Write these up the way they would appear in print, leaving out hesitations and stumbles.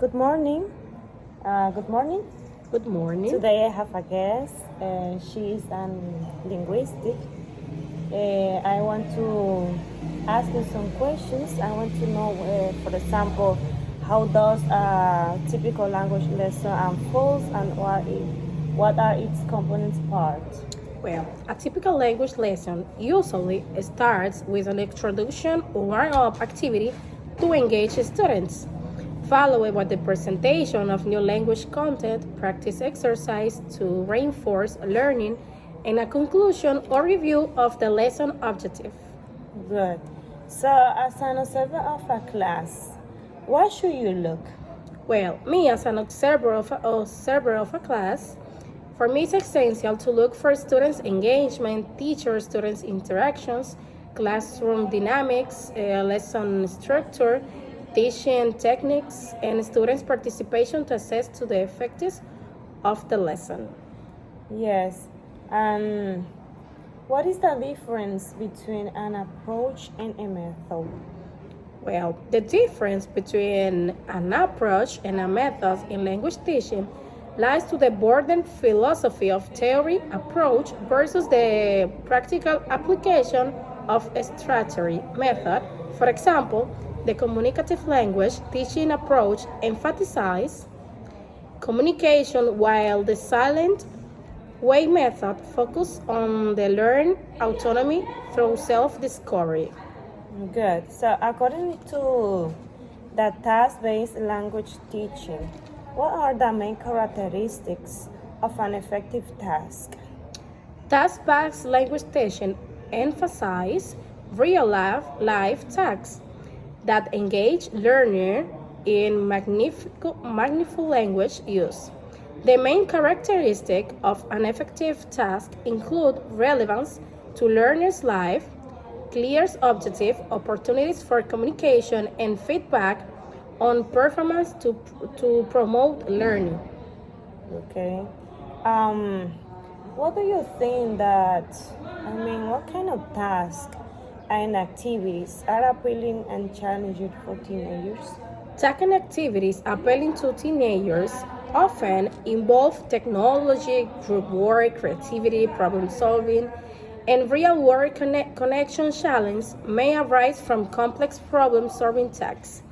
Good morning. Good morning. Good morning. Today I have a guest. She is an linguistic. I want to ask you some questions. I want to know, for example, how does a typical language lesson unfolds and what are its components parts? Well, a typical language lesson usually starts with an introduction or warm-up activity to engage students, followed by the presentation of new language content, practice exercise to reinforce learning, and a conclusion or review of the lesson objective. Good. So, as an observer of a class, what should you look? Well, me as an observer of a class, for me it's essential to look for students' engagement, teacher-students interactions, classroom dynamics, lesson structure, teaching techniques, and students' participation to assess to the effectiveness of the lesson. Yes. And what is the difference between an approach and a method? Well, the difference between an approach and a method in language teaching lies to the broadened philosophy of theory approach versus the practical application of a strategy method. For example, the communicative language teaching approach emphasizes communication while the silent way method focuses on the learned autonomy through self-discovery. Good. So, according to the task-based language teaching, what are the main characteristics of an effective task? Task-based language teaching emphasizes real-life tasks that engage learner in magnificent language use. The main characteristic of an effective task include relevance to learner's life, clear objective, opportunities for communication, and feedback on performance to promote learning. Okay. Um, what do you think what kind of tasks and activities are appealing and challenging for teenagers? Taking activities appealing to teenagers often involve technology, group work, creativity, problem solving, and real-world connection challenges may arise from complex problem-solving tasks,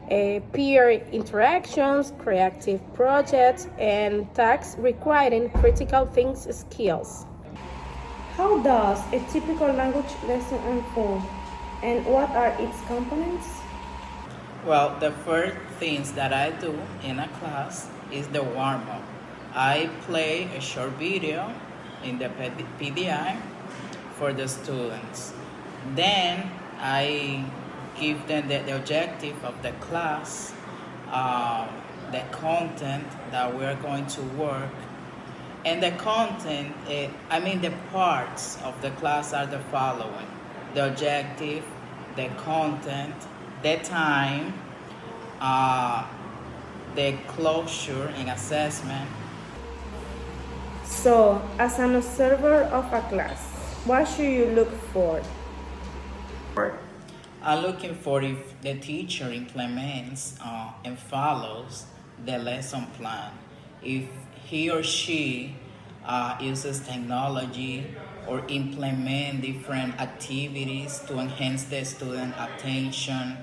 peer interactions, creative projects, and tasks requiring critical thinking skills. How does a typical language lesson unfold, and what are its components? Well, the first things that I do in a class is the warm up. I play a short video in the PDI for the students. Then I give them the objective of the class, the content that we're going to work. And the content, the parts of the class are the following: the objective, the content, the time, the closure and assessment. So, as an observer of a class, what should you look for? I'm looking for if the teacher implements and follows the lesson plan. If he or she uses technology or implement different activities to enhance the student attention,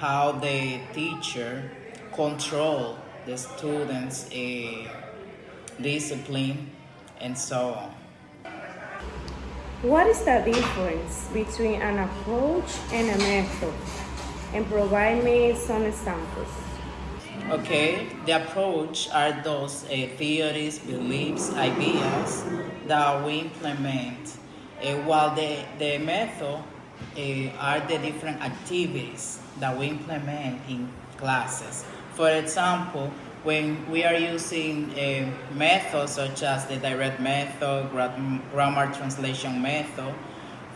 how the teacher control the students' discipline, and so on. What is the difference between an approach and a method? And provide me some examples. Okay, the approach are those theories, beliefs, ideas that we implement, while the method are the different activities that we implement in classes. For example, when we are using methods such as the direct method, grammar translation method,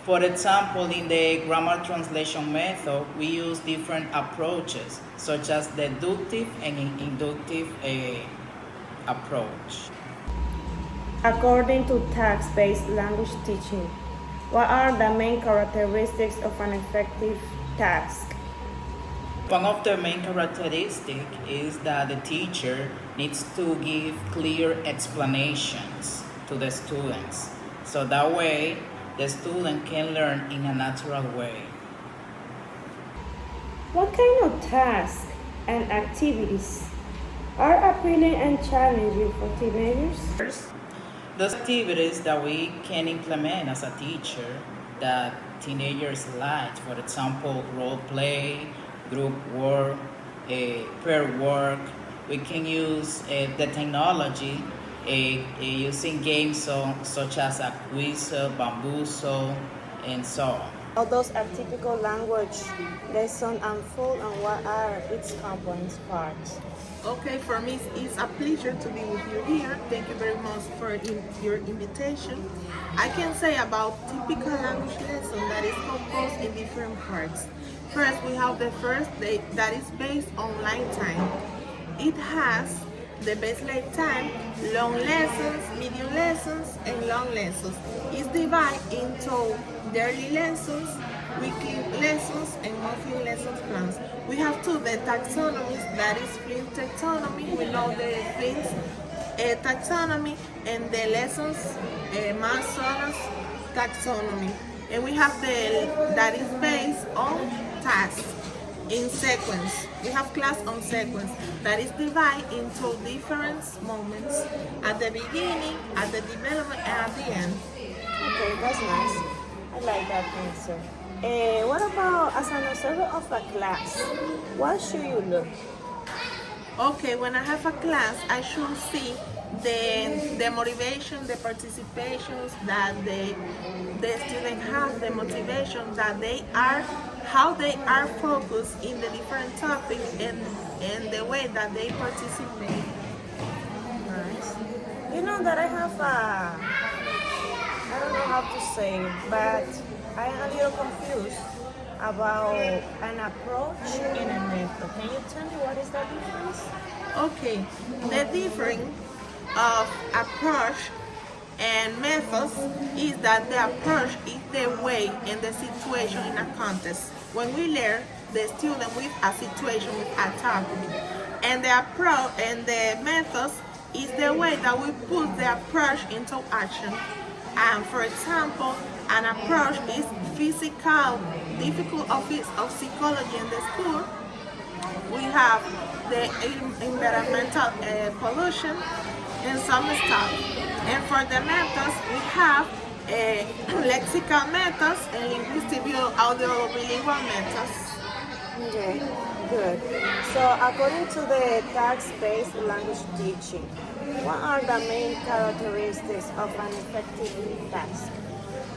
for example, in the grammar translation method, we use different approaches, such as deductive and inductive approach. According to task-based language teaching, what are the main characteristics of an effective task? One of the main characteristics is that the teacher needs to give clear explanations to the students. So that way, the student can learn in a natural way. What kind of tasks and activities are appealing and challenging for teenagers? Those activities that we can implement as a teacher that teenagers like, for example, role play, group work, pair work. We can use the technology using games such as a Quizzo, Bambuso, and so on. How does a typical language lesson unfold and what are its component parts? Okay, for me, it's a pleasure to be with you here. Thank you very much for your invitation. I can say about typical language lesson that is composed in different parts. First, we have the first day that is based on line time. It has the baseline time, long lessons, medium lessons, and long lessons. It's divided into daily lessons, weekly lessons, and monthly lessons plans. We have two, the taxonomies, that is Flint taxonomy. We know the Flint taxonomy and the lessons, Masonas taxonomy. And we have the that is based on tasks in sequence. We have class on sequence that is divided into different moments at the beginning, at the development, and at the end. Okay, that's nice. I like that answer. What about as an observer of a class? What should you look? Okay, when I have a class, I should see the motivation, the participations that the students have, the motivation that they are, how they are focused in the different topics and the way that they participate. Nice. You know that I have I don't know how to say it, but I am a little confused about an approach and a method. Can you tell me what is the difference? Okay, the difference of approach and methods is that the approach is the way and the situation in a contest. When we learn the student with a situation, with a topic, and the approach and the methods is the way that we put the approach into action. And for example, an approach is physical, difficult office of psychology in the school. We have the environmental pollution and some stuff. And for the methods, we have lexical methods and linguistic audio bilingual methods. Okay, good. So according to the task-based language teaching, what are the main characteristics of an effective task?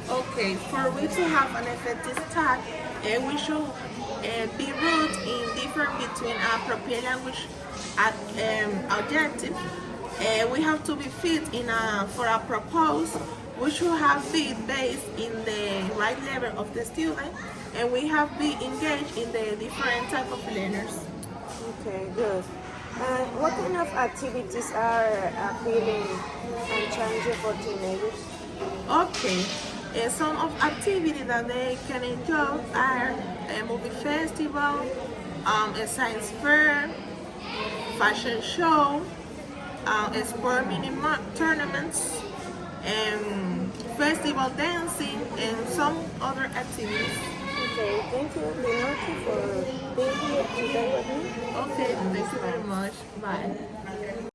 Okay, for we to have an effective task, we should be rooted in difference between appropriate language objective. We have to be fit in for a purpose. We should have be based in the right level of the student, and we have be engaged in the different type of learners. Okay, good. What kind of activities are appealing and challenging for teenagers? Okay, some of activities that they can enjoy are a movie festival, a science fair, fashion show, sport mini tournaments, festival dancing, and some other activities. Okay, thank you, Leonardo, for being here today with me. Okay, thank you very much. Bye.